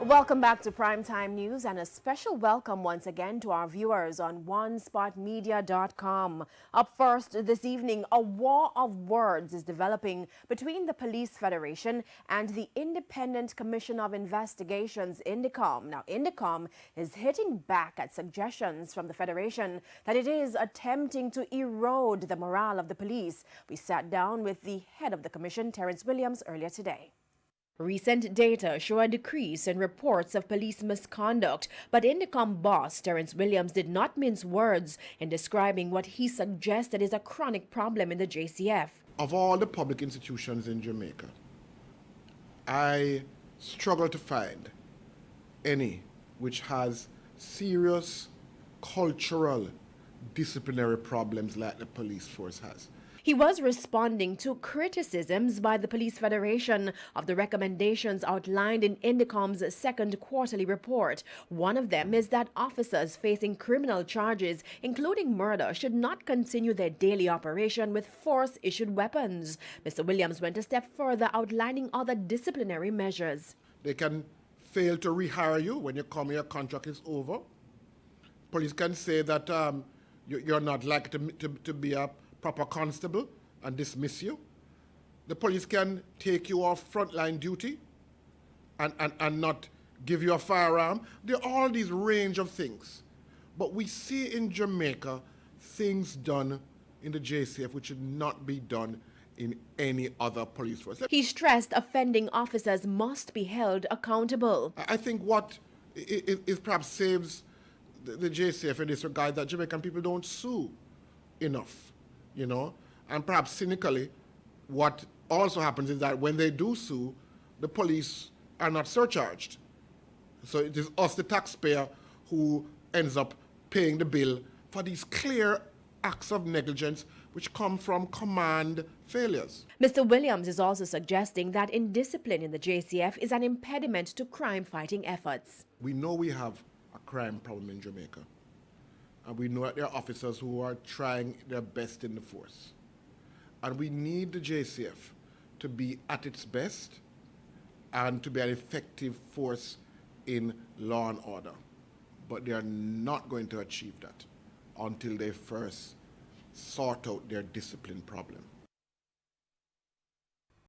Welcome back to Primetime News and a special welcome once again to our viewers on onespotmedia.com. Up first this evening, a war of words is developing between the Police Federation and the Independent Commission of Investigations, INDECOM. Now, INDECOM is hitting back at suggestions from the Federation that it is attempting to erode the morale of the police. We sat down with the head of the commission, Terrence Williams, earlier today. Recent data show a decrease in reports of police misconduct, but INDECOM boss Terrence Williams did not mince words in describing what he suggested is a chronic problem in the JCF. Of all the public institutions in Jamaica, I struggle to find any which has serious cultural disciplinary problems like the police force has. He was responding to criticisms by the Police Federation of the recommendations outlined in INDECOM's second quarterly report. One of them is that officers facing criminal charges, including murder, should not continue their daily operation with force-issued weapons. Mr. Williams went a step further, outlining other disciplinary measures. They can fail to rehire you when you come, your contract is over. Police can say that you're not likely to be a proper constable and dismiss you. The police can take you off frontline duty and not give you a firearm. There are all these range of things. But we see in Jamaica things done in the JCF which should not be done in any other police force. He stressed offending officers must be held accountable. I think what is perhaps saves the JCF in this regard that Jamaican people don't sue enough. You know, and perhaps cynically, what also happens is that when they do sue, the police are not surcharged. So it is us, the taxpayer, who ends up paying the bill for these clear acts of negligence which come from command failures. Mr. Williams is also suggesting that indiscipline in the JCF is an impediment to crime-fighting efforts. We know we have a crime problem in Jamaica. And we know that there are officers who are trying their best in the force. And we need the JCF to be at its best and to be an effective force in law and order. But they are not going to achieve that until they first sort out their discipline problem.